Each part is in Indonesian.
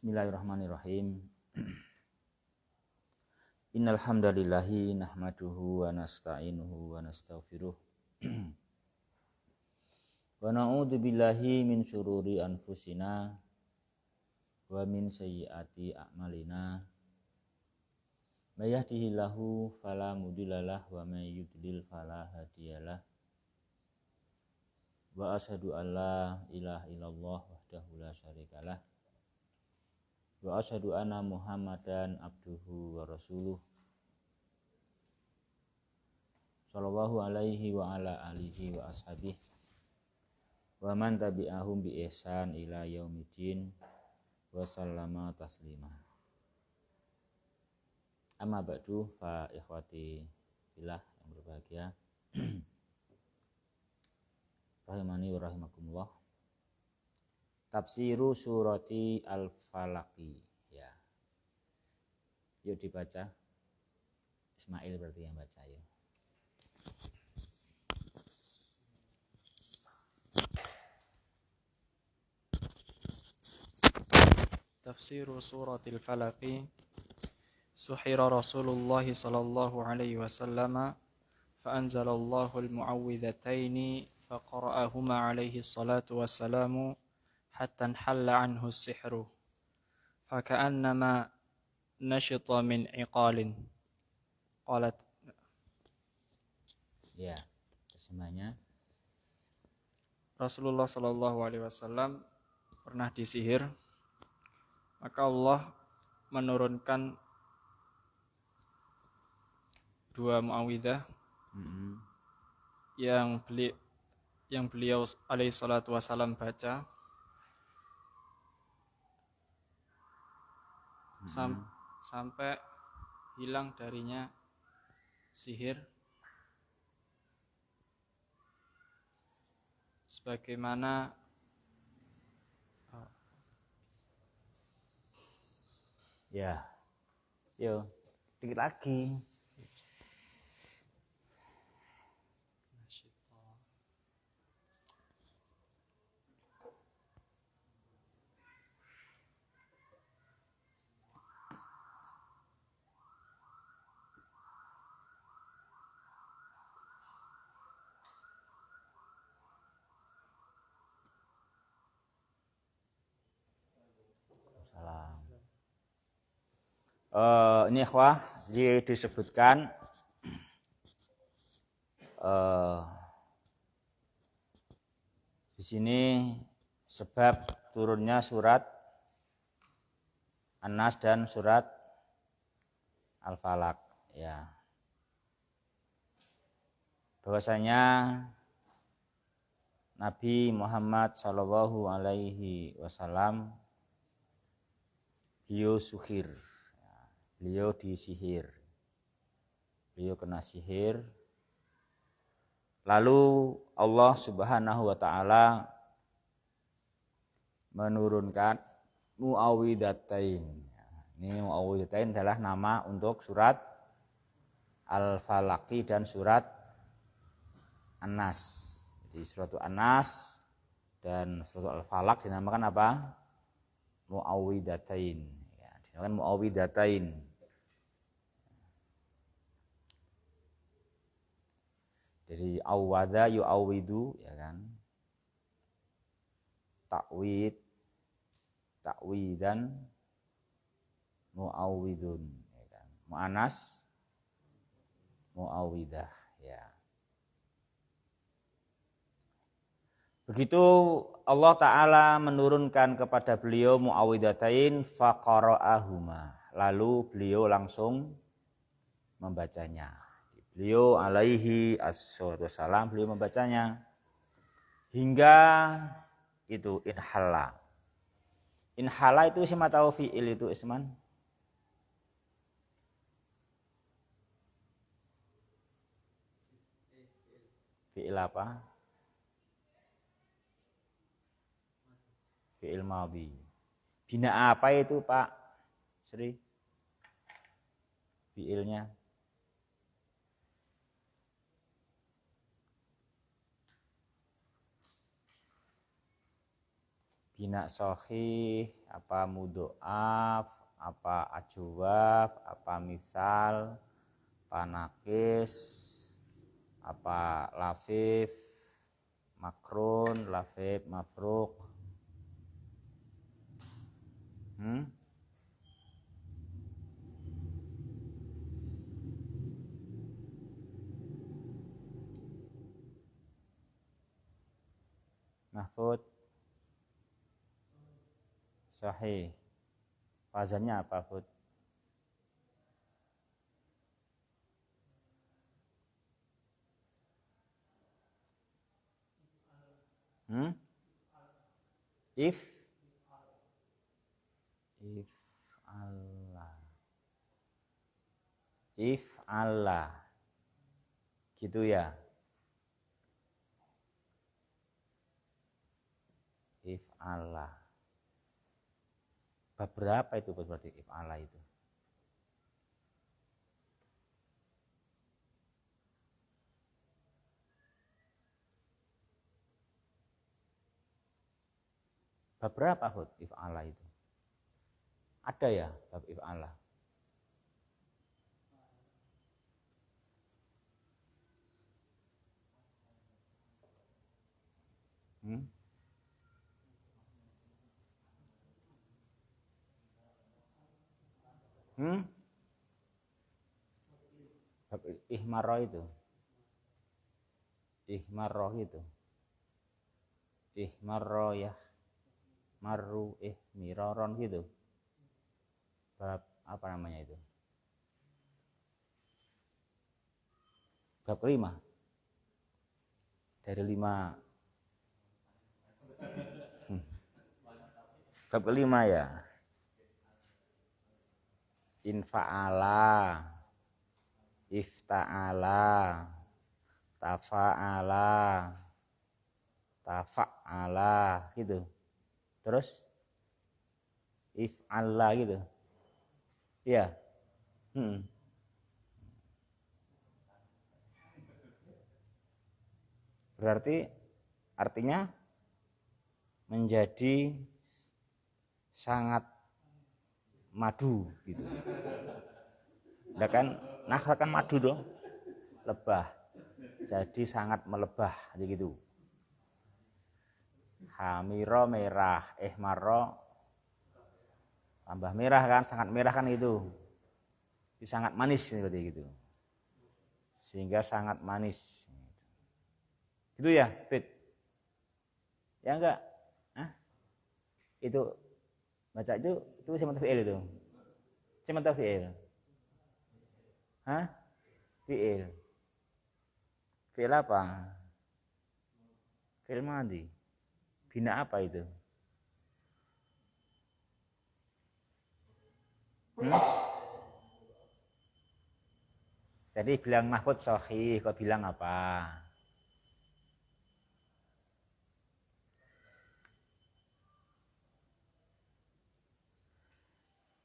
Bismillahirrahmanirrahim. Innal hamdalillahi nahmaduhu wa nasta'inuhu wa nastaghfiruh. Wa na'udzu billahi min syururi anfusina wa min sayyiati a'malina. May yahdihillahu fala mudhillalah wa may yudlil fala hadiyalah. Wa asyhadu an la ilaha illallah wahdahu la syarikalah. Wa asyhadu anna Muhammadan abduhu wa rasuluh sallallahu alaihi wa ala alihi wa ashabihi wa man tabi'ahum bi ihsan ila yaumiddin wa sallama taslima. Amma ba'du, fa ikhwati fillah yang berbahagia rahimani wa rahimakumullah. Tafsiru surati Al-Falaqi, ya. Yuk dibaca. Ismail berarti yang baca ya. Tafsiru suratil Falaqi. Suhira Rasulullah sallallahu alaihi wasallam fa anzalallahu al-mu'awwidhataini fa qara'ahuma alaihi salatu wassalamu hatta halla anhu as-sihru fa ka'annama nashita min iqalin. Qalat, ya, semuanya. Rasulullah sallallahu alaihi wasallam pernah disihir, maka Allah menurunkan dua muawwidzah yang beliau alaihi salatu wasallam baca sampai hilang darinya sihir, sebagaimana ya. Yo, dikit lagi. Ini ikhwah disebutkan di sini sebab turunnya surat An-Nas dan surat Al-Falaq, ya. Bahwasanya Nabi Muhammad sallallahu alaihi wasallam beliau suhir. Beliau disihir, beliau kena sihir. Lalu Allah Subhanahu wa ta'ala menurunkan mu'awwidhatain. Ini mu'awwidhatain adalah nama untuk surat Al-Falaqi dan surat An-Nas. Jadi surat An-Nas dan surat Al-Falaq dinamakan apa? Mu'awwidhatain. Ya, dinamakan mu'awwidhatain. Jadi awwadha yu'awwidu, ya kan, takwidan, mu'awwidun, ya kan, mu'anas, mu'awwidah, ya. Begitu Allah Ta'ala menurunkan kepada beliau mu'awwidhatain faqara'ahuma, lalu beliau langsung membacanya. Beliau alaihi assalatu wassalam, beliau membacanya hingga itu inhala. Inhala itu isim atau fi'il itu isman? Fi'il apa? Fi'il madhi. Bina apa itu Pak Sri? Fi'ilnya? Bina sahih, apa mudhoaf, apa ajwaf, apa misal, apa nakis, apa lafif, makrun, lafif, mafruk. Mahfud, sahih. Wazannya apa, Fud? If Allah. If Allah. Gitu ya. If Allah. Bab berapa itu berarti if Allah itu? Bab berapa Hud if Allah itu? Ada ya bab if Allah? Bab ihmarah itu. Ihmarah itu. Ihmarah ya. Maru miraron gitu. Bab apa namanya itu? Bab kelima. Dari 5. Bab kelima ya. Infa'ala, ifta'ala, tafa'ala, tafa'ala gitu. Terus if'alla gitu. Iya. Berarti artinya menjadi sangat madu gitu. Nah kan nakhl kan madu tuh, lebah. Jadi sangat melebah aja gitu. Hamiro merah, ihmaro tambah merah kan, sangat merah kan itu. Jadi sangat manis seperti gitu. Sehingga sangat manis. Gitu ya, Fit? Ya enggak? Hah? Itu baca itu siapa fi'il itu? Siapa fi'il? Hah? Fi'il. Fi'il apa? Fi'il madhi. Bina apa itu? Tadi bilang mahfud sahih, kok bilang apa?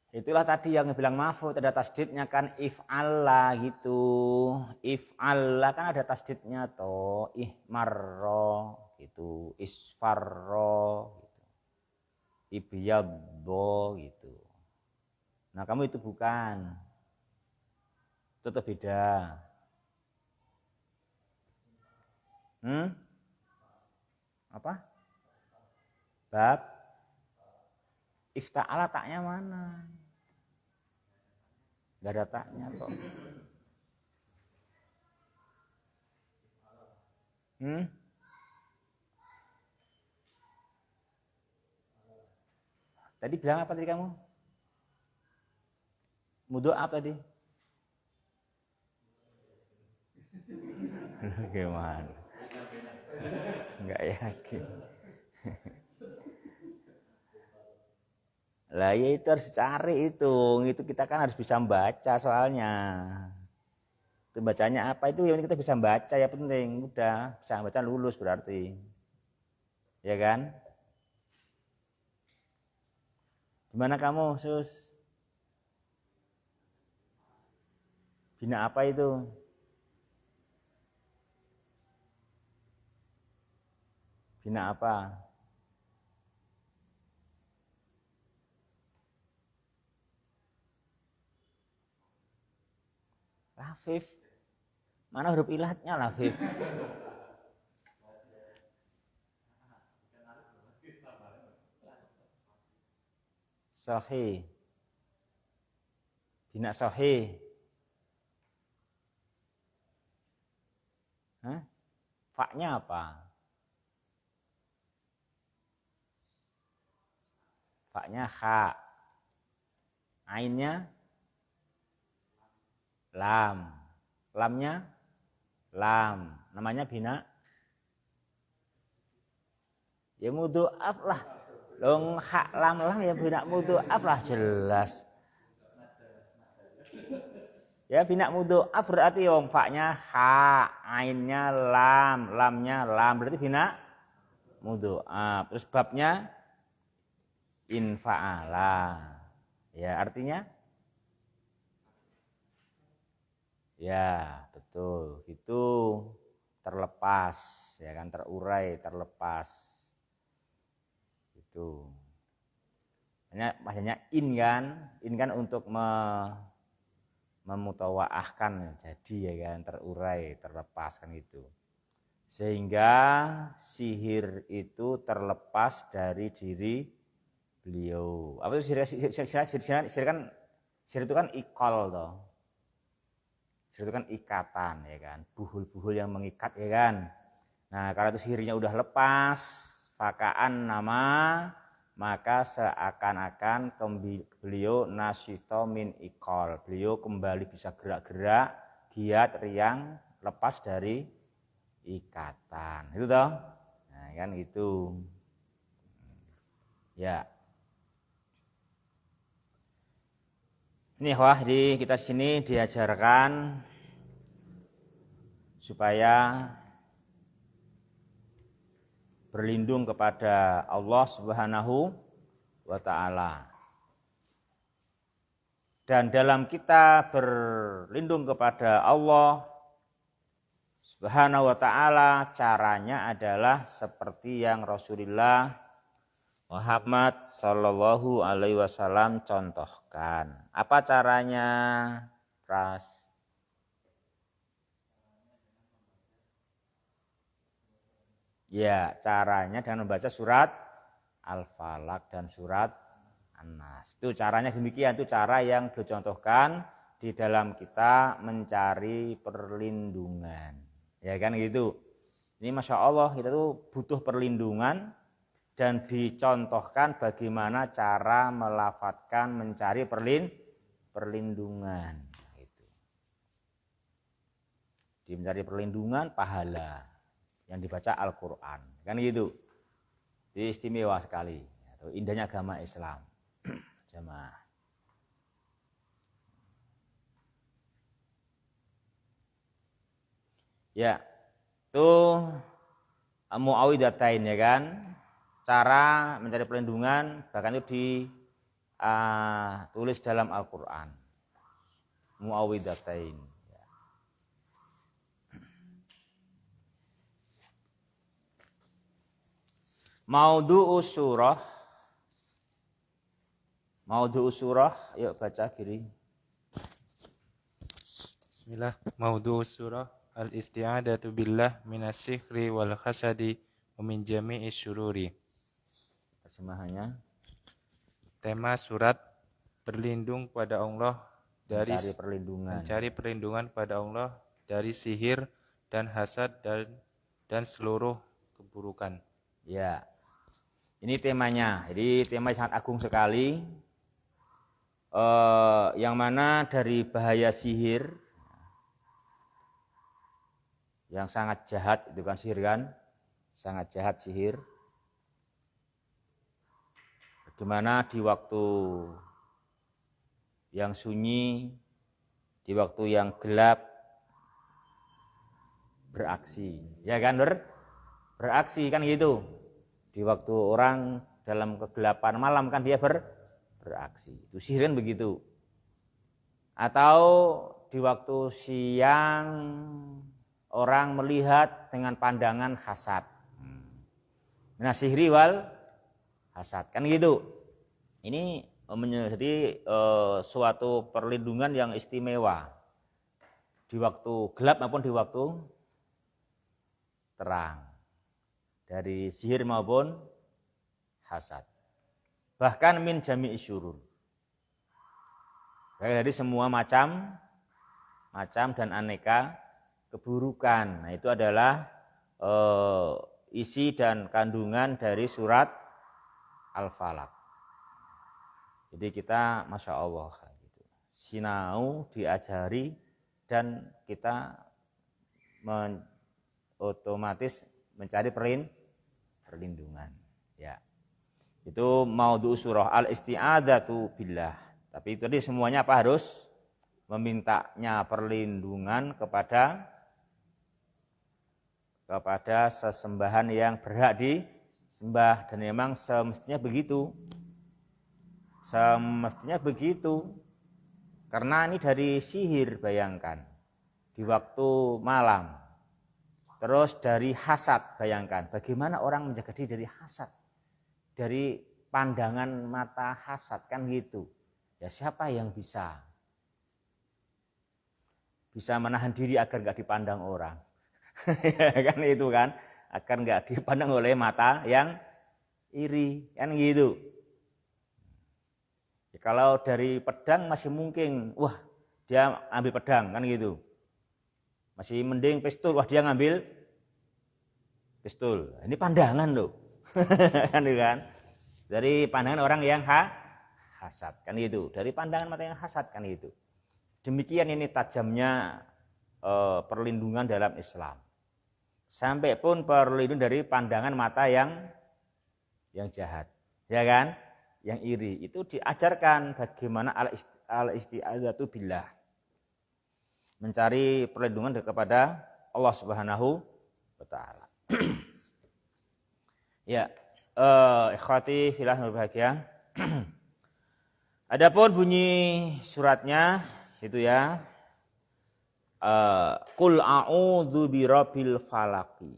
Itulah tadi yang bilang mahfud, ada tasdidnya kan if'alla gitu. If'alla kan ada tasdidnya toh, ihmarro gitu, isfarro gitu. Ibyaddo gitu. Nah, kamu itu bukan. Itu tetap beda. Apa? Bab ifta'ala taknya mana? Gak ada taknya kok. Tadi bilang apa tadi kamu? Mudhoaf tadi? Gimana? Enggak yakin. Lah ya itu harus cari itu kita kan harus bisa membaca soalnya. Itu bacanya apa itu yang kita bisa baca ya penting, udah bisa baca lulus berarti. Ya kan? Gimana kamu, Sus? Bina apa itu? Bina apa? Afif. Mana huruf ilahnya lah, Afif? Sahih. Bina sahih. Hah? Fa-nya apa? Fa-nya kha. Ainnya lam. Lamnya lam. Namanya bina. Ya mudhoaf lah. Long hak lam ya bina mudhoaf lah jelas. Ya bina mudhoaf berarti wong fa-nya ha, ainnya lam, lamnya lam berarti bina mudhoaf. Terus babnya in fa'ala. Ya artinya ya betul itu terlepas ya kan, terurai, terlepas itu. Maksudnya in kan untuk memutawaahkan jadi ya kan, terurai, terlepas kan itu. Sehingga sihir itu terlepas dari diri beliau. Apa itu sihir kan? Sihir itu kan ikol toh. Sihir itu kan ikatan ya kan, buhul-buhul yang mengikat ya kan. Nah, kalau itu sihirnya udah lepas, fakaan nama, maka seakan-akan beliau nasyito min ikol. Beliau kembali bisa gerak-gerak, giat, riang, lepas dari ikatan. Itu toh? Nah, kan gitu. Ya. Ini wah di kita sini diajarkan supaya berlindung kepada Allah Subhanahu wa ta'ala. Dan dalam kita berlindung kepada Allah Subhanahu wa ta'ala, caranya adalah seperti yang Rasulullah Muhammad sallallahu alaihi wasallam contohkan. Apa caranya, Pras? Ya, caranya dengan membaca surat Al-Falaq dan surat An-Nas. Itu caranya demikian, itu cara yang dicontohkan di dalam kita mencari perlindungan. Ya kan gitu. Ini Masya Allah kita tuh butuh perlindungan dan dicontohkan bagaimana cara melafatkan mencari perlindungan. Gitu. Di mencari perlindungan pahala yang dibaca Al-Quran. Kan gitu. Jadi istimewa sekali. Indahnya agama Islam. Jamaah. Ya, itu muawidatain ya kan. Cara mencari perlindungan bahkan itu ditulis dalam Al-Quran. Muawidatain. Maudhu'u surah, yuk baca kiri. Bismillah. Maudhu'u surah al-isti'adatu billah minas sihri wal hasadi wa min jami'i syururi. Terjemahannya. Tema surat berlindung pada Allah dari mencari perlindungan pada Allah dari sihir dan hasad dan seluruh keburukan. Ya. Ini temanya. Jadi tema sangat agung sekali. Yang mana dari bahaya sihir yang sangat jahat, itu kan sihir kan? Sangat jahat sihir. Bagaimana di waktu yang sunyi, di waktu yang gelap beraksi. Ya kan, beraksi kan gitu. Di waktu orang dalam kegelapan malam kan dia beraksi. Itu sihir kan begitu. Atau di waktu siang orang melihat dengan pandangan hasad. Nah, sihri wal hasad kan gitu. Ini menjadi suatu perlindungan yang istimewa. di waktu gelap maupun di waktu terang, dari sihir maupun hasad, bahkan min jami'i syurur, dari semua macam dan aneka keburukan. Nah, itu adalah isi dan kandungan dari surat Al-Falaq. Jadi kita Masya Allah gitu, sinau diajari dan kita otomatis mencari perlindungan. Ya, itu maudhu surah al-isti'adzatu billah. Tapi itu tadi semuanya apa, harus memintanya perlindungan kepada sesembahan yang berhak disembah, dan memang semestinya begitu. Karena ini dari sihir, bayangkan di waktu malam. Terus dari hasad, bayangkan bagaimana orang menjaga diri dari hasad, dari pandangan mata hasad, kan gitu. Ya, siapa yang bisa menahan diri agar nggak dipandang orang? Kan itu kan, agar nggak dipandang oleh mata yang iri, kan gitu. Ya, kalau dari pedang masih mungkin, wah dia ambil pedang, kan gitu. Masih mending pistol, wah dia ngambil pistol. Ini pandangan loh. Kan gitu kan. Dari pandangan orang yang hasad, kan gitu. Dari pandangan mata yang hasad, kan gitu. Demikian ini tajamnya perlindungan dalam Islam. Sampai pun perlindungan dari pandangan mata yang jahat, ya kan, yang iri. Itu diajarkan bagaimana al-isti'adzatu billah, mencari perlindungan kepada Allah Subhanahu wa taala. Ya, ikhwati fillah berbahagia. Adapun bunyi suratnya itu ya, Qul a'udzu birabbil falaqi.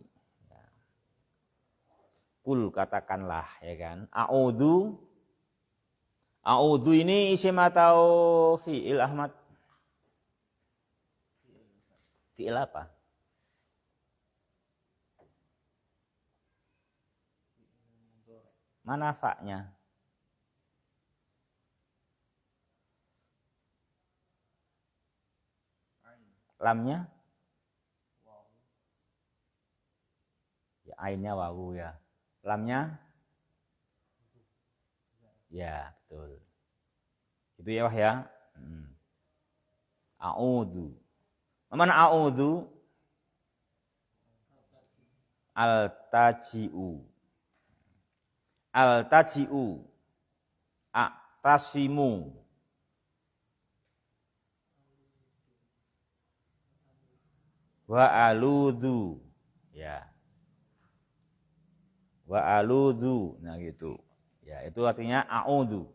Qul, katakanlah, ya kan. A'udzu ini isim atau fi'il, Ahmad? Fi'il apa? Mana fa'nya? Lamnya? Ya, ainnya wawu ya. Lamnya? Ya, betul. Itu ya, Wah ya. A'udzu. Mana a'udzu? Al-taji'u. Al-taji'u. A'tasimu. Wa aludzu, ya. Wa aludzu, nah gitu. Ya, itu artinya a'udzu.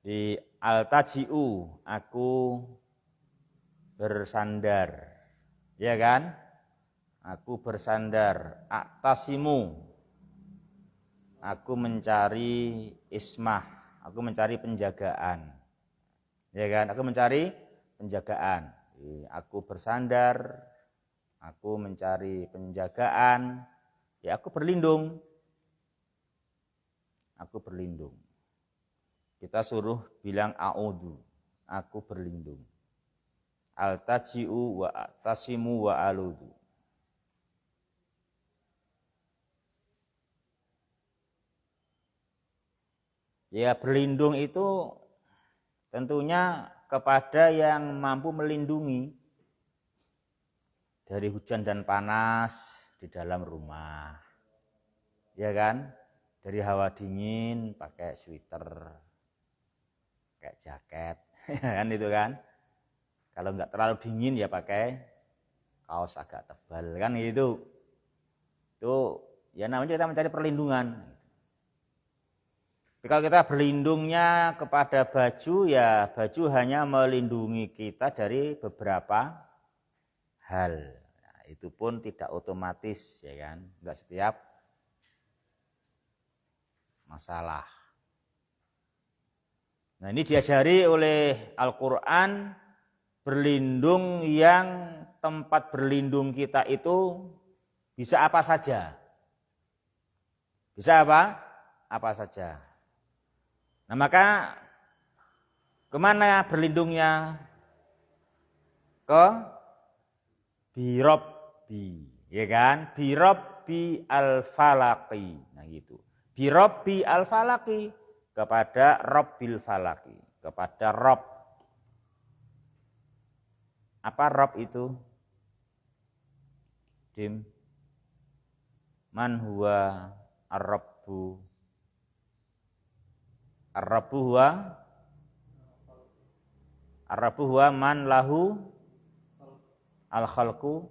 Di al-taji'u, aku bersandar. Ya kan? Aku bersandar. A'tasimu, aku mencari ismah, aku mencari penjagaan. Ya kan? Aku mencari penjagaan. Aku bersandar, aku mencari penjagaan, ya aku berlindung. Aku berlindung. Kita suruh bilang a'udzu, aku berlindung. Al-taji'u wa tasimu wa aludzu. Ya, berlindung itu tentunya kepada yang mampu melindungi dari hujan dan panas di dalam rumah, ya kan, dari hawa dingin pakai sweater, pakai jaket, kan itu kan. Kalau nggak terlalu dingin ya pakai kaos agak tebal, kan gitu. Itu ya namanya kita mencari perlindungan. Tapi kalau kita berlindungnya kepada baju, ya baju hanya melindungi kita dari beberapa hal. Nah, itu pun tidak otomatis, ya kan? Enggak setiap masalah. Nah, ini diajari oleh Al-Quran berlindung yang tempat berlindung kita itu bisa apa saja. Bisa apa? Apa saja. Nah maka kemana berlindungnya? Ke birobbi, ya kan? Birobbi al-falaki. Nah gitu. Birobbi al-falaki, kepada Robbil falaki, kepada Rob. Apa Rob itu? Dim. Man huwa ar-Rabbu. Ar-Rabbu huwa man lahu al-khalqu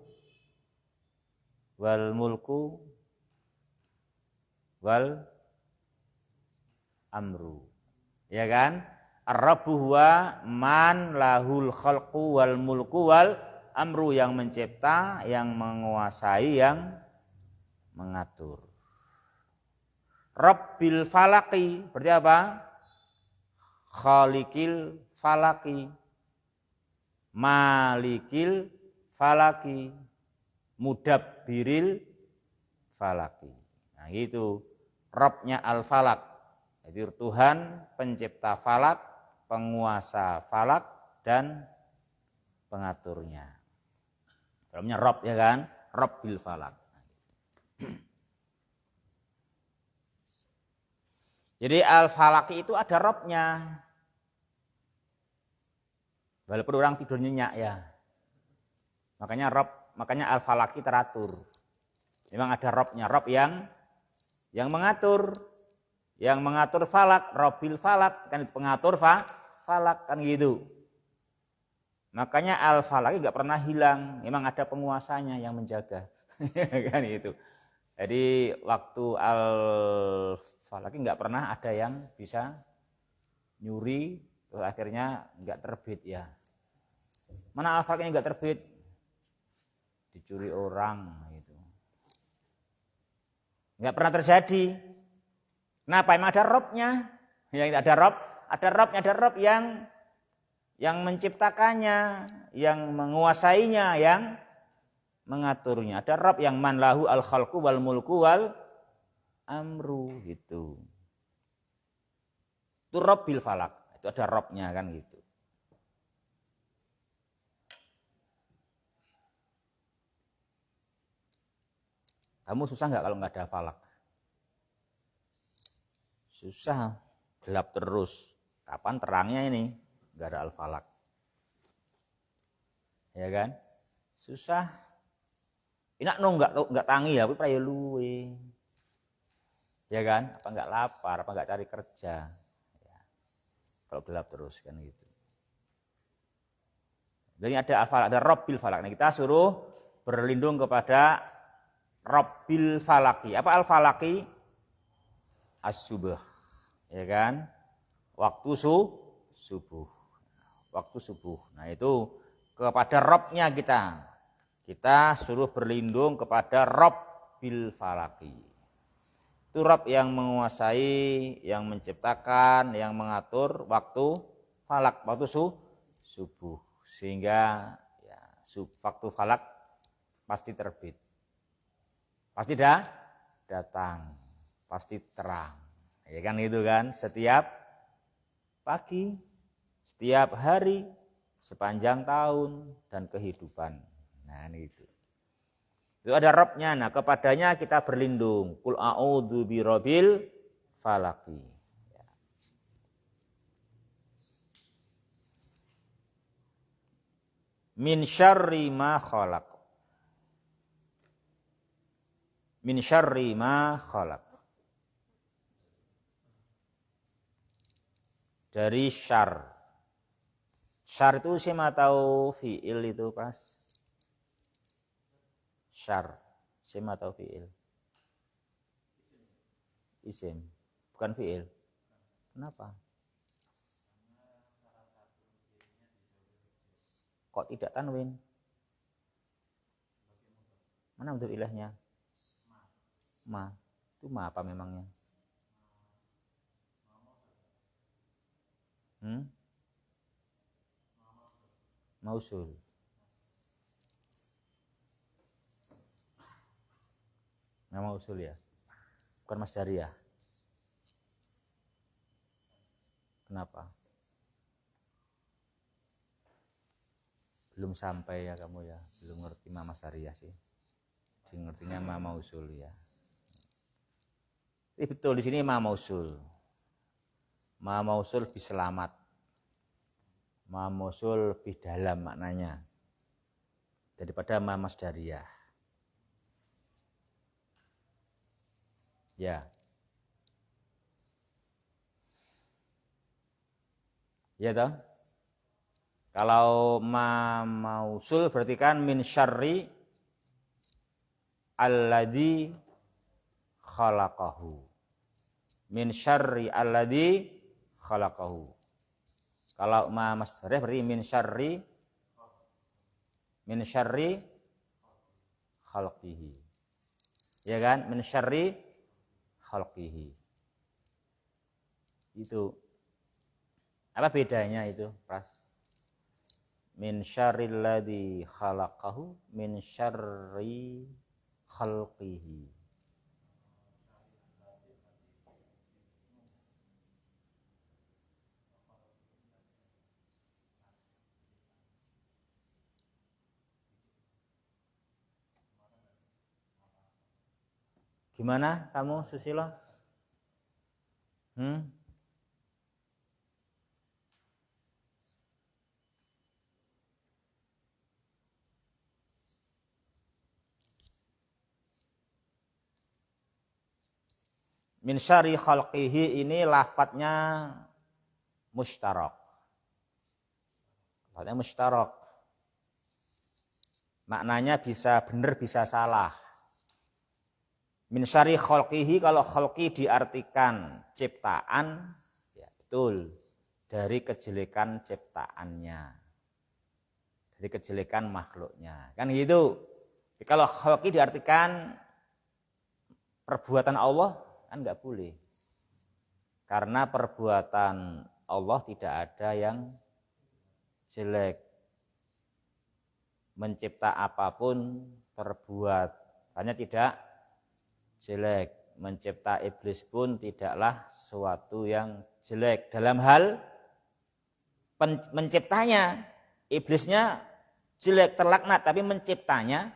wal mulku wal amru. Ya kan? Ar-Rabbu huwa man lahul khalqu wal mulku wal amru, yang mencipta, yang menguasai, yang mengatur. Rabbil falaki berarti apa? Khaliqil falaki, malikil falaki, mudabbiril falaki. Nah itu Robnya al-falak. Jadi Tuhan pencipta falak, penguasa falak, dan pengaturnya. Dalamnya Rob, ya kan? Robbil falak. Jadi al-falaki itu ada Robnya. Walaupun orang tidur nyenyak ya. Makanya al-falaki teratur. Memang ada Robnya, Rob yang mengatur. Yang mengatur falak, Robbil falak, kan pengatur falak, kan gitu. Makanya al-falaki enggak pernah hilang, memang ada penguasanya yang menjaga. Kan itu. Jadi waktu al-falaki enggak pernah ada yang bisa nyuri, terus akhirnya enggak terbit ya. Mana al-falaki enggak terbit? Dicuri orang gitu. Enggak pernah terjadi. Kenapa? Emang ada Robnya. Yang ada Rob yang menciptakannya, yang menguasainya, yang mengaturnya. Ada Rob yang man lahu al khalqu wal mulku wal amru gitu. Itu Robbil falak. Itu ada Robnya kan gitu. Kamu susah nggak kalau nggak ada falak? Susah, gelap terus. Kapan terangnya ini? Nggak ada al-falak. Ya kan? Susah. Inak nggak tangi ya, tapi prayo luwe. Ya kan? Apa nggak lapar, apa nggak cari kerja. Ya. Kalau gelap terus kan gitu. Jadi ada al-falak, ada Robbil falak. Nah, kita suruh berlindung kepada Robbil falaki. Apa al-falaki? As-subuh. Ya kan? Waktu subuh. Waktu subuh. Nah, itu kepada Robnya kita. Kita suruh berlindung kepada Robbil falaki. Itu Rob yang menguasai, yang menciptakan, yang mengatur waktu falak, waktu subuh. Sehingga ya, waktu falak pasti terbit. Pasti datang, pasti terang. Ya kan itu kan, setiap pagi, setiap hari, sepanjang tahun dan kehidupan. Nah itu. Itu ada Robnya. Nah kepadanya kita berlindung. Qul a'udzu birabbil falaki. Ya. Min syarri ma khalaq. Min syarri ma khalaq. Dari syar. Syar itu isim atau fi'il itu pas? Syar. Isim atau fi'il? Isim. Bukan fi'il. Kenapa? Kok tidak tanwin? Mana bentuk ilahnya? Ma. Itu ma apa memangnya? Mausul. Nama usul ya. Bukan masdariyah. Kenapa? Belum sampai ya kamu ya. Belum ngerti ma masdariyah sih. Ngertinya ma usul ya. Ini betul di sini ma usul. Ma usul lebih selamat. Ma usul lebih dalam maknanya daripada ma masdariyah. Ya. Ya toh? Kalau ma mausul berarti kan min syarri alladzi khalaqahu. Min syarri alladzi khalaqahu. Kalau ma masdariyah berarti min syarri khalqihi. Ya kan? Min syarri khalqihi. Itu. Apa bedanya itu, Pras? Min syarril ladzi khalaqahu min syarri khalqihi. Gimana kamu, Susilo? Min syarri khalqihi ini lafadznya mustarak. Lafadznya mustarak. Maknanya bisa benar bisa salah. Min syarri khalqihi, kalau khalqi diartikan ciptaan, ya betul, dari kejelekan ciptaannya. Dari kejelekan makhluknya. Kan gitu. Kalau khalqi diartikan perbuatan Allah, kan enggak boleh. Karena perbuatan Allah tidak ada yang jelek. Mencipta apapun perbuatannya tidak jelek. Mencipta iblis pun tidaklah suatu yang jelek. Dalam hal menciptanya, iblisnya jelek, terlaknat, tapi menciptanya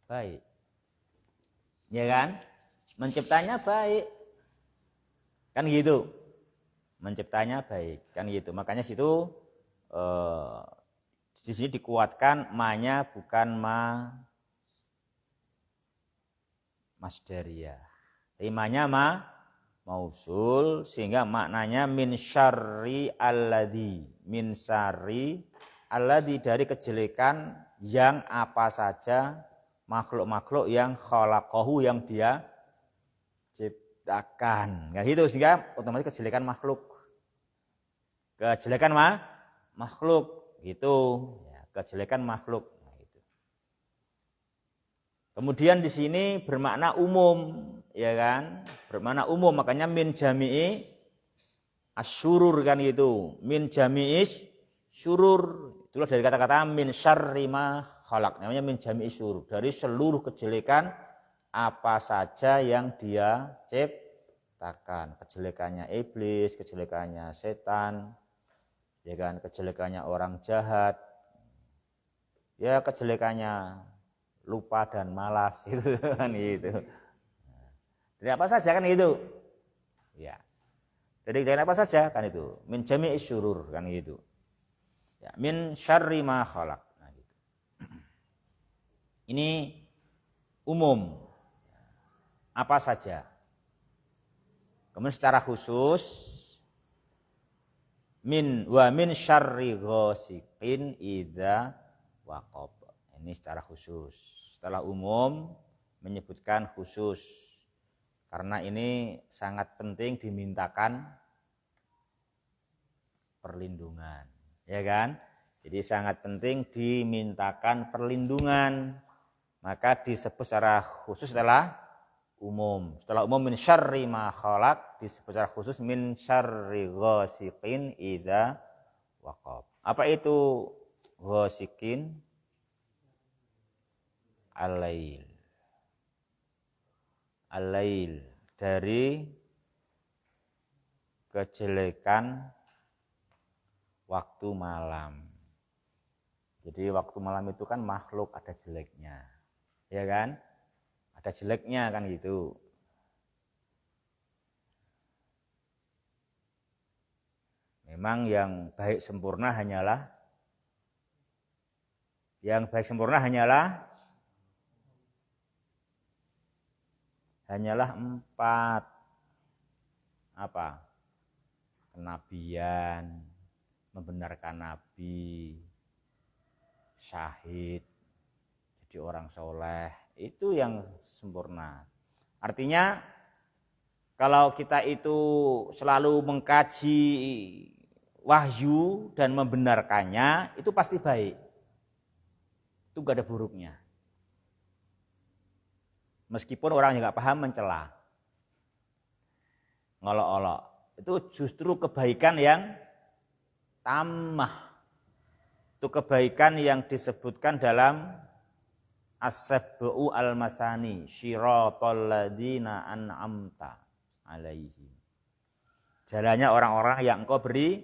baik. Ya kan? Menciptanya baik. Kan gitu. Menciptanya baik. Kan gitu. Makanya situ di sini dikuatkan ma-nya bukan ma masdariyah. Imanya ma mausul sehingga maknanya min syarri alladzi. Min syarri alladzi, dari kejelekan yang apa saja makhluk-makhluk yang khalaqahu, yang dia ciptakan. Nah, gitu sehingga otomatis kejelekan makhluk. Kejelekan makhluk gitu, ya, kejelekan makhluk. Nah, gitu. Kemudian di sini bermakna umum, ya kan? Bermakna umum, makanya min jami'i asyurur kan gitu. Min jami'is syurur. Itulah dari kata-kata min syarri ma khalaq. Namanya min jami'i syurur. Dari seluruh kejelekan apa saja yang dia ciptakan. Kejelekannya iblis, kejelekannya setan, ya kan, kejelekannya orang jahat. Ya, kejelekannya lupa dan malas gitu kan gitu. Dari apa saja kan itu. Ya. Dari apa saja kan itu. Min jami'i syurur kan gitu. Ya, min syarri ma khalaq. Nah, gitu. Ini umum. Apa saja. Kemudian secara khusus min syarri ghasiqin idza waqab. Ini secara khusus. Setelah umum menyebutkan khusus. Karena ini sangat penting dimintakan perlindungan. Ya kan? Jadi sangat penting dimintakan perlindungan. Maka disebut secara khusus setelah umum. Setelah umum min syarri ma khalaq, disebut secara khusus min syarri ghasiqin idza Waqab. Apa itu ghasikin al-lail? Al-lail dari kejelekan waktu malam. Jadi waktu malam itu kan makhluk ada jeleknya. Ya kan? Ada jeleknya kan gitu. Memang yang baik sempurna hanyalah empat. Apa? Kenabian, membenarkan nabi, syahid, jadi orang soleh, itu yang sempurna. Artinya kalau kita itu selalu mengkaji wahyu dan membenarkannya, itu pasti baik. Itu gak ada buruknya. Meskipun orang yang gak paham mencela, ngolok-olok, itu justru kebaikan yang tamah. Itu kebaikan yang disebutkan dalam as-sab'u al-masani, syiratal ladzina an'amta alaihim. Jalannya orang-orang yang engkau beri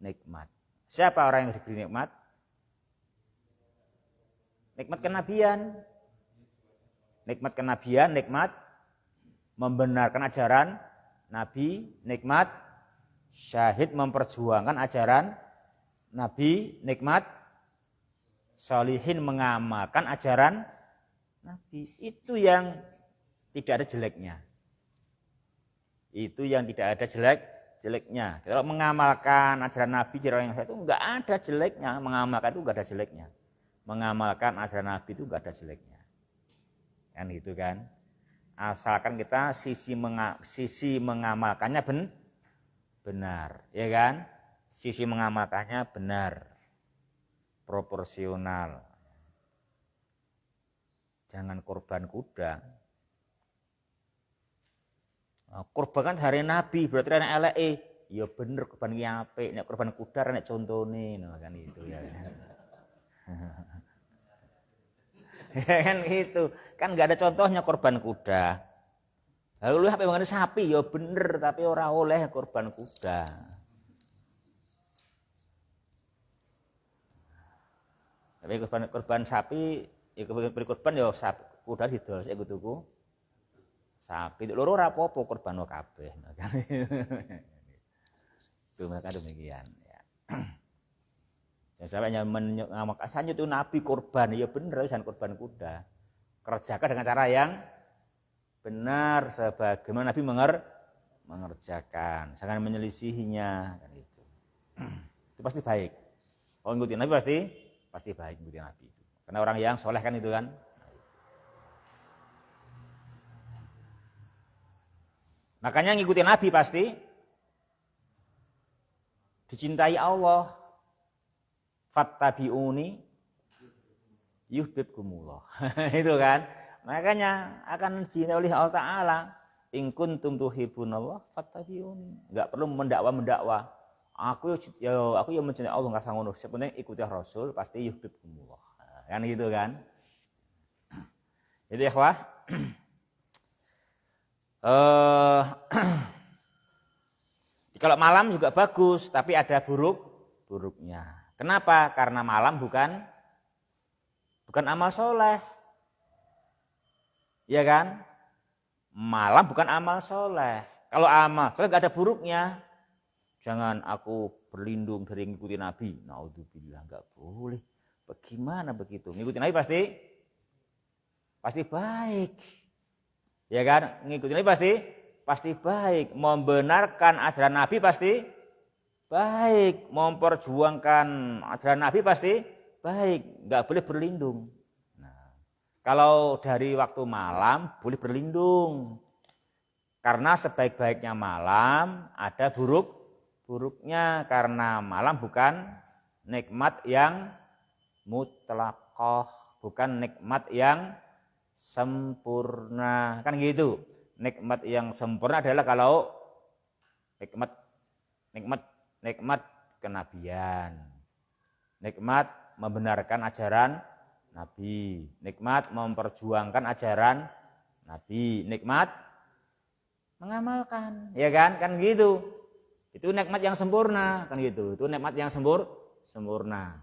nikmat. Siapa orang yang diberi nikmat? Nikmat kenabian. Nikmat kenabian, nikmat membenarkan ajaran Nabi, nikmat syahid memperjuangkan ajaran Nabi, nikmat sholihin mengamalkan ajaran Nabi. Itu yang tidak ada jeleknya. Itu yang tidak ada jeleknya. Kalau mengamalkan ajaran Nabi jadi orang yang itu enggak ada jeleknya. Mengamalkan itu enggak ada jeleknya. Mengamalkan ajaran Nabi itu enggak ada jeleknya. Kan gitu kan? Asalkan kita sisi mengamalkannya benar, ya kan? Sisi mengamalkannya benar, proporsional. Jangan korban kuda. Korban kan hari Nabi, berarti anak eleke. Ya bener korban ki apik, nek korban kuda nek contone, kan itu ya. Ya kan gitu. Kan enggak ada contohnya korban kuda. Lalu HP mengenai sapi ya bener, tapi ora oleh korban kuda. Tapi korban sapi, ya korban ya sapi, kuda didol sik tuku. Sapi loro ora apa-apa korban kabeh. Itu mereka demikian ya. Sampai mengamalkan sanjut itu Nabi korban, ya bener jangan korban kuda. Kerjakan dengan cara yang benar sebagaimana Nabi mengerjakan, jangan menyelisihinya kan itu. Itu pasti baik. Kalau ngikutin Nabi pasti baik ngikutin Nabi itu. Karena orang yang soleh kan itu kan. Makanya ngikutin Nabi pasti dicintai Allah. Fattabi'uni yuhibbukumullah. Itu kan. Makanya akan dicintai oleh Allah Ta'ala. In kuntum tuhibbunallah fattabi'uni. Enggak perlu mendakwa. Aku yang mencintai Allah enggak usah ngono. Sebenarnya ikuti Rasul pasti yuhibbukumullah. Kan gitu kan. Itu ya, ikhwah. Kalau malam juga bagus, tapi ada buruknya. Kenapa? Karena malam bukan amal soleh. Ya kan? Malam bukan amal soleh. Kalau amal soleh gak ada buruknya. Jangan aku berlindung dari ngikutin Nabi. Naudzubillah, gak boleh. Bagaimana begitu? Ngikutin Nabi pasti baik. Ya kan? Ngikutin Nabi pasti baik. Membenarkan ajaran Nabi pasti baik. Memperjuangkan ajaran Nabi pasti baik. Enggak boleh berlindung. Nah, kalau dari waktu malam boleh berlindung. Karena sebaik-baiknya malam ada buruknya. Karena malam bukan nikmat yang mutlaqah, bukan nikmat yang sempurna. Kan gitu. Nikmat yang sempurna adalah kalau nikmat kenabian, nikmat membenarkan ajaran Nabi, nikmat memperjuangkan ajaran Nabi, nikmat mengamalkan, ya kan? Kan gitu. Itu nikmat yang sempurna, kan gitu. Itu nikmat yang sempurna.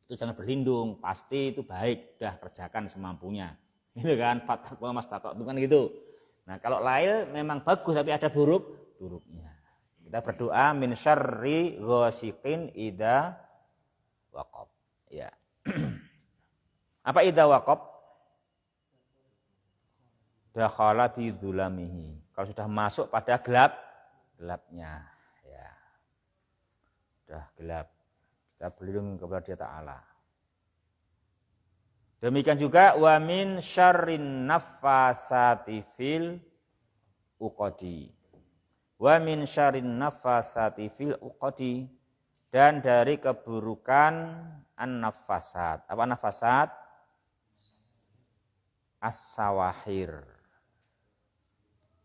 Itu jangan berlindung, pasti itu baik, udah kerjakan semampunya. Gitu kan? Fattaqwa mastata'tum kan gitu. Nah, kalau lail memang bagus tapi ada buruknya. Kita berdoa min syarri ghasiqin idza waqab. Ya. Apa idza waqab? Dakhala bi dzulamihi. Kalau sudah masuk pada gelapnya, ya. Sudah gelap. Kita berlindung kepada Dia Ta'ala. Demikian juga wa min syarrin naffasati fil uqadi. Wa min syarrin naffasati fil uqadi, dan dari keburukan an-naffasat. Apa nafasat? As-sawahir.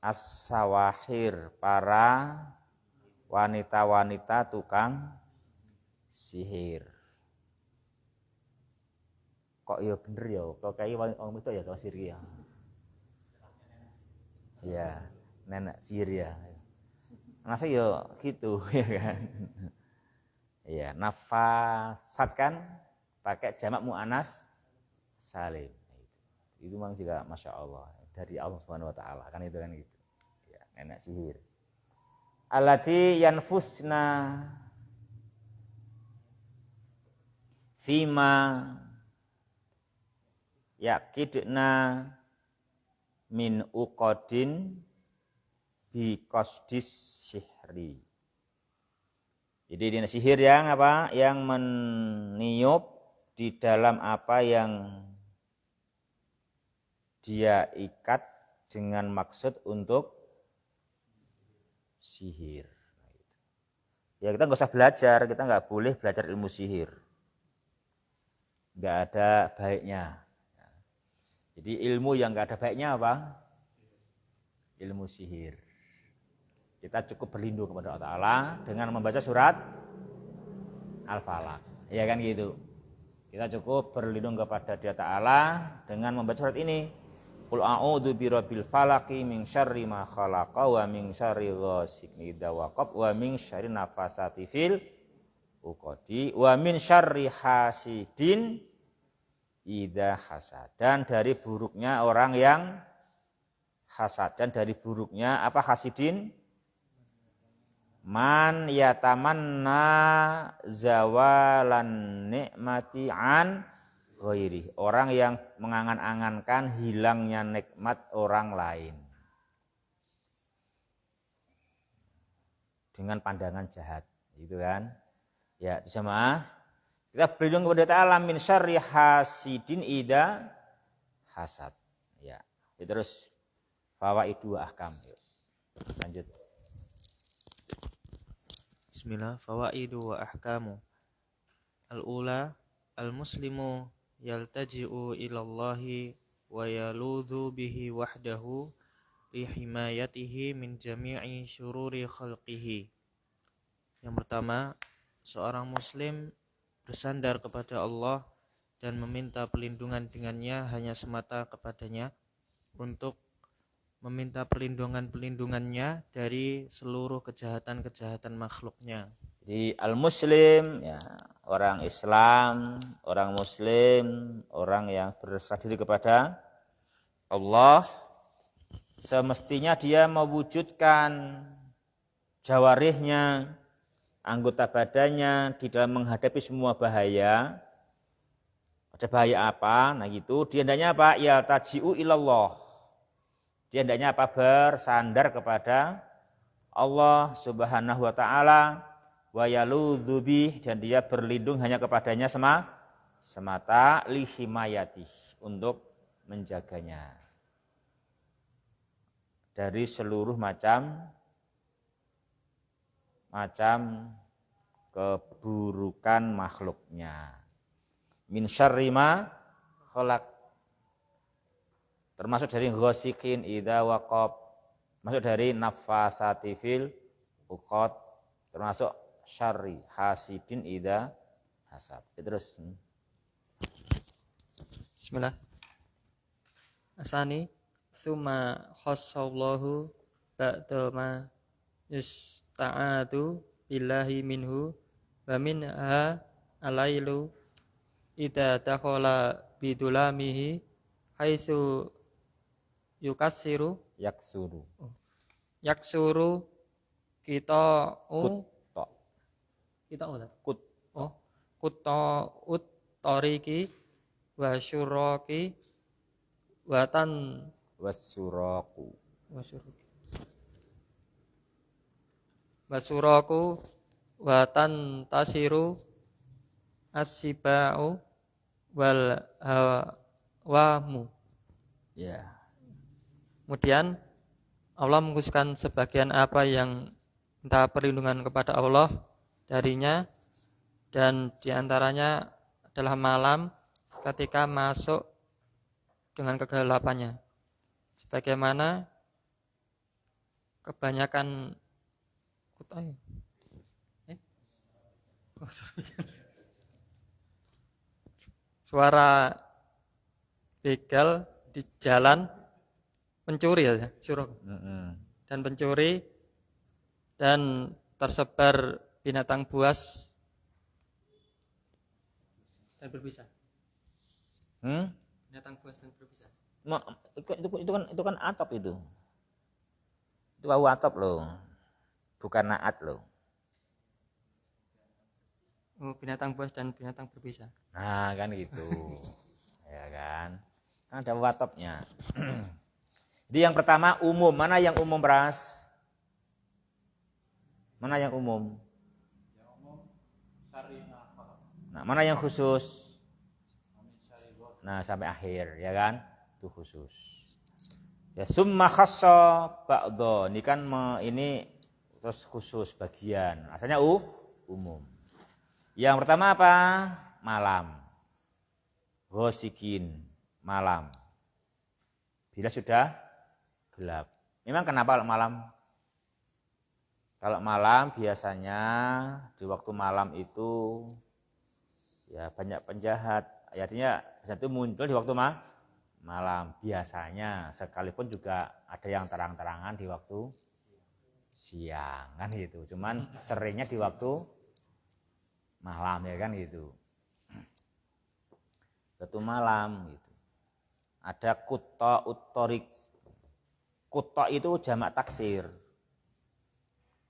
As-sawahir, para wanita-wanita tukang sihir. Kok ya bener ya, kok kayak orang itu ya tukang sihir ya. Iya, nenek sihir ya. Masa ya gitu ya kan. Iya, nafasat kan pakai jamak muannas salim. Itu memang juga masya Allah dari Allah Subhanahu Wa Taala kan itu kan gitu. Ya, nenek sihir. Allati yanfusna fima yakidna min uqadin bi qasdis sihri. Jadi ini sihir yang apa? Yang meniup di dalam apa yang dia ikat dengan maksud untuk sihir. Ya kita nggak usah belajar, kita nggak boleh belajar ilmu sihir. Nggak ada baiknya. Jadi ilmu yang nggak ada baiknya apa? Ilmu sihir. Kita cukup berlindung kepada Allah Ta'ala dengan membaca surat Al-Falaq. Ya kan gitu. Kita cukup berlindung kepada Dia Ta'ala dengan membaca surat ini. Qul a'udzu birabbil falaqi min syarri ma khalaqa wa min syarri ghasiqin idza waqab wa min syarri nafasati fil uqadi wa min syarri hasidin idza hasad. Dan dari buruknya orang yang hasad. Dan dari buruknya apa hasidin? Man yatamanna zawalan nikmati an ghairi. Orang yang mengangan-angankan hilangnya nikmat orang lain dengan pandangan jahat, gitu kan? Ya, jemaah, kita berlindung kepada Ta'ala min syarri hasidin idza hasad. Ya, terus fawaidu ahkam. Lanjut. Bismillah. Fawaidu wa ahkamu. Al-ula, al-muslimu yaltaji'u ilallahi wa yaludhu bihi wahdahu lihimayatihi min jami'i syururi khalqihi. Yang pertama, seorang muslim bersandar kepada Allah dan meminta perlindungan dengannya hanya semata kepadanya untuk meminta perlindungannya dari seluruh kejahatan-kejahatan makhluknya. Jadi al-muslim, ya, orang Islam, orang muslim, orang yang berserah diri kepada Allah, semestinya dia mewujudkan jawarihnya, anggota badannya di dalam menghadapi semua bahaya. Ada bahaya apa? Nah gitu, dia hendaknya apa? Ya taji'u ilallah. Dia hendaknya apa? Bersandar kepada Allah Subhanahu wa Ta'ala, wa yaludzu bih, dan dia berlindung hanya kepadanya semata lihimayati, untuk menjaganya dari seluruh macam keburukan makhluknya. Min syarri ma khalaq, termasuk dari ghasiqin idza waqab, termasuk dari nafasati fil uqad, termasuk syarri hasidin idza hasad. Terus. Bismillah. Asani summa khassallahu ba'da ma yusta'adu billahi minhu wa minha alailu idza dakhala bidulamihi haitsu yukassiru yaksuru kita ut tariki wa syuraki wasuraku wa tasiru as-sibau wal hawamu. Ya. Kemudian Allah mengkhususkan sebagian apa yang minta perlindungan kepada Allah darinya, dan diantaranya adalah malam ketika masuk dengan kegelapannya, sebagaimana kebanyakan suara begal di jalan pencuri ya, syuruk. Dan pencuri dan tersebar binatang buas dan berbisa. Binatang buas dan berbisa. Itu kan atap itu. Itu bau atap loh. Bukan naat loh. Oh, binatang buas dan binatang berbisa. Nah, kan gitu. Ya kan? Kan ada watopnya. Jadi yang pertama umum. Mana yang umum, Pras? Mana yang umum? Nah, mana yang khusus? Nah, sampai akhir, ya kan? Itu khusus. Ya summa khassa ba'dha. Ini kan ini terus khusus bagian. Asalnya umum. Yang pertama apa? Malam. Ghosikin, malam. Bila sudah gelap. Memang kenapa malam? Kalau malam biasanya di waktu malam itu ya banyak penjahat. Artinya itu muncul di waktu malam biasanya, sekalipun juga ada yang terang-terangan di waktu siang kan gitu. Cuman seringnya di waktu malam ya kan gitu. Waktu malam gitu. Ada kutta uttorik. Kutta itu jamak taksir.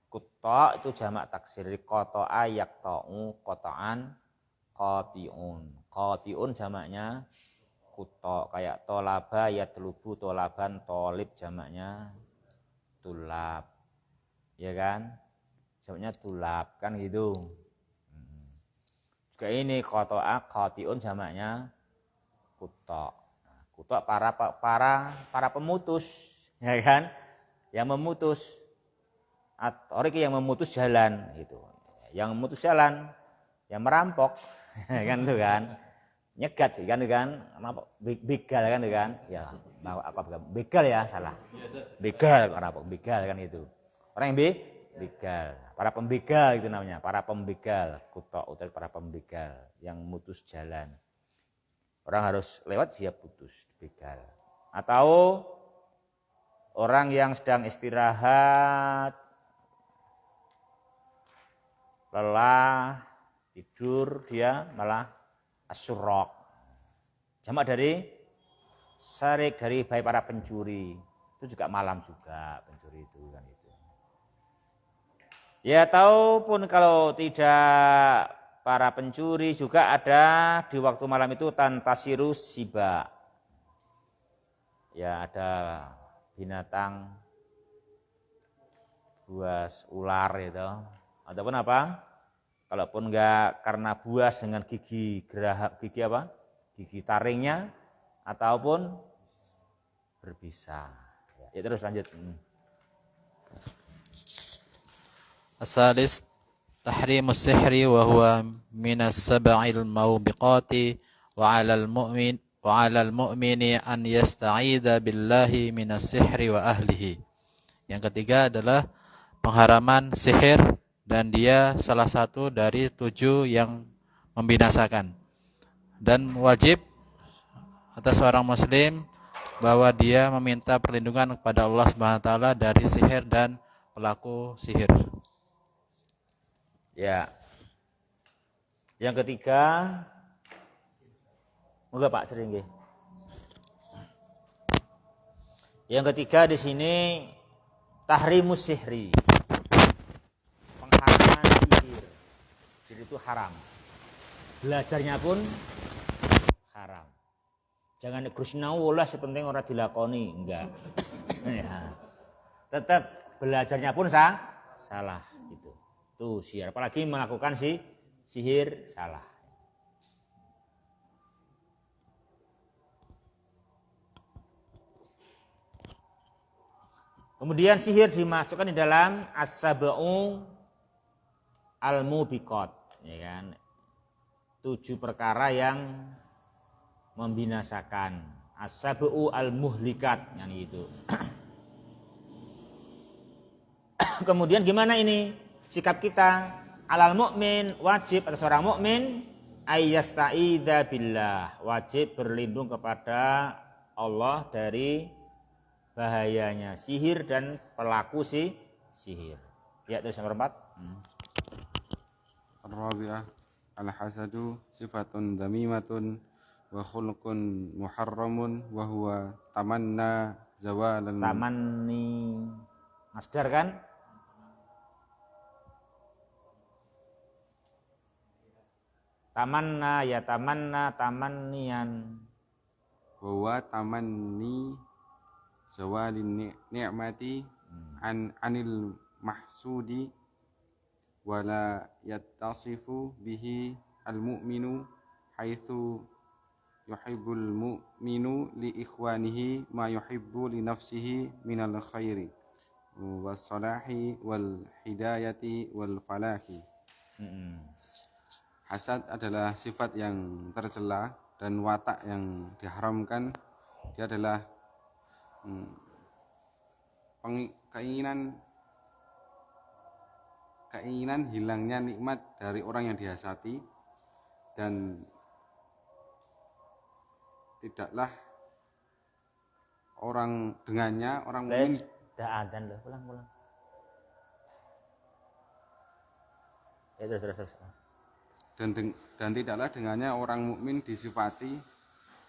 Kutta itu jamak taksir. Qata'a yaqta'u qata'an qati'un. Qati'un jamaknya kutta, kayak tolaba yatlubu tolaban, tolib jamaknya tulab. Ya kan? Jamaknya tulab kan gitu. Juga ini qata'a qati'un jamaknya kutta. Kutta para pemutus, ya kan? Yang memutus. At-tariq yang memutus jalan gitu. Yang memutus jalan, yang merampok, kan itu kan. Nyegat kan, begal kan itu kan. Ya, apa begal ya, salah. Begal merampok, begal kan itu. Orang yang begal, para pembegal itu namanya, para pembegal. Kutta utai para pembegal yang memutus jalan. Orang harus lewat dia putus, begal. Atau orang yang sedang istirahat, lelah, tidur, dia malah asyurok. Jamak dari sarik, dari baik para pencuri. Itu juga malam juga pencuri itu kan itu. Ya, ataupun kalau tidak para pencuri juga ada di waktu malam itu tantasiru siba. Ya, ada binatang buas, ular itu. Ataupun apa? Kalaupun enggak karena buas dengan gigi apa? Gigi taringnya ataupun berbisa. Ya, terus lanjut. Asalis تحريم السحر وهو من السبع الموبقات وعلى المؤمن أن يستعيذ بالله من السحر وأهله. Yang ketiga adalah pengharaman sihir dan dia salah satu dari 7 yang membinasakan. Dan wajib atas seorang muslim bahwa dia meminta perlindungan kepada Allah Subhanahu wa taala dari sihir dan pelaku sihir. Ya. Yang ketiga, enggak Pak sering nggih. Yang ketiga di sini tahrimus sihri. Pengharaman sihir. Jadi itu haram. Belajarnya pun haram. Jangan Krishna lah sepenting orang dilakoni, enggak. Ya. Tetap belajarnya pun salah gitu. Tuh sihir, apalagi melakukan sihir salah. Kemudian sihir dimasukkan di dalam as-sab'u al-mubiqat, ya kan? 7 perkara yang membinasakan. As-sab'u al-muhlikat, yang gitu. Kemudian gimana ini sikap kita? Alal mukmin, wajib atas seorang mukmin ayyasta'idza billah, wajib berlindung kepada Allah dari bahayanya sihir dan pelaku sihir. Ya, terus nomor 4. Ar-rabi'ah al-hasadu sifatun dhamimatun wa khulqun muharramun wa huwa tamanna zawalan. Tamanni masdar kan? Tamanna ya tamanna tamannian. Wa huwa tamanni zawalin ni'mati anil mahsudi wala yattasifu bihi al-mu'minu haitsu yuhibbul mu'minu li ikhwanihi ma yuhibbu li nafsihi minal khairi was salahi wal hidayati wal falahi. Hasad adalah sifat yang tercela dan watak yang diharamkan. Dia adalah keinginan hilangnya nikmat dari orang yang dihasati, dan tidaklah orang dengannya orang mukmin Dah adzan loh, pulang. Ya terus. dan tidaklah dengannya orang mukmin disifati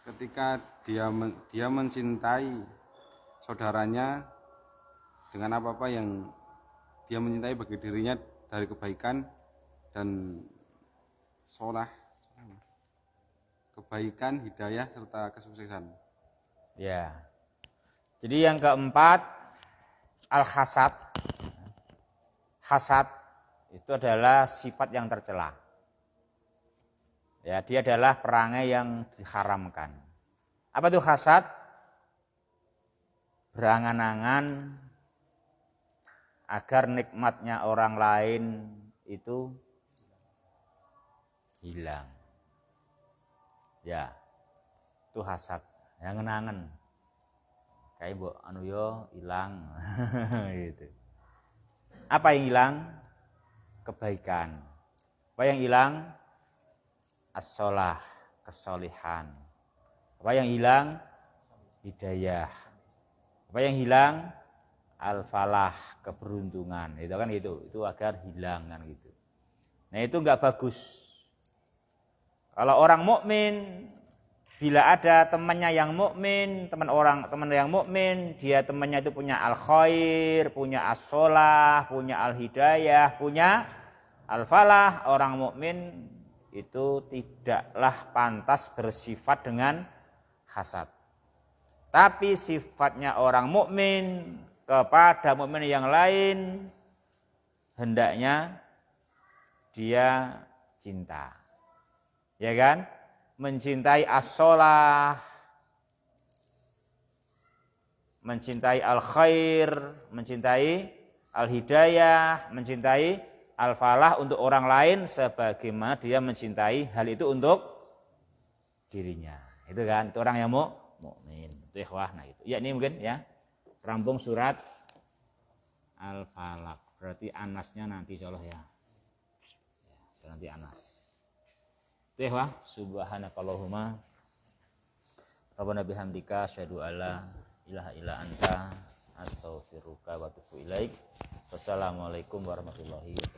ketika dia mencintai saudaranya dengan apa-apa yang dia mencintai bagi dirinya dari kebaikan dan kebaikan, hidayah serta kesuksesan. Ya. Jadi yang keempat al-hasad. Hasad itu adalah sifat yang tercela. Ya, dia adalah perangai yang diharamkan. Apa itu hasad? Berangan-angan agar nikmatnya orang lain itu hilang. Ya, itu hasad. Yang ngenangan. Kayak mbok anu yo hilang. Gitu. Apa yang hilang? Kebaikan. Apa yang hilang? As-sholah, kesolihan. Apa yang hilang? Hidayah. Apa yang hilang? Al-falah, keberuntungan. Itu kan gitu. Itu agar hilang kan gitu. Nah, itu enggak bagus. Kalau orang mukmin, bila ada temannya yang mukmin, teman yang mukmin, dia temannya itu punya al-khair, punya as-sholah, punya al-hidayah, punya al-falah, orang mukmin itu tidaklah pantas bersifat dengan hasad. Tapi sifatnya orang mukmin kepada mukmin yang lain hendaknya dia cinta. Ya kan? Mencintai as-sholah, mencintai al-khair, mencintai al-hidayah, mencintai al-falah untuk orang lain sebagaimana dia mencintai hal itu untuk dirinya. Itu kan, itu orang yang mukmin. Itu ikhwah, nah itu. Ya, ini mungkin ya rampung surat Al-Falaq. Berarti anasnya nanti insyaallah ya. Ya, nanti anas. Itu ya, wah. Subhanakallahumma Rabbana bihamdika asyhadu alla ilaha illa anta astaghfiruka wa atubu ilaik. Wassalamualaikum warahmatullahi wabarakatuh.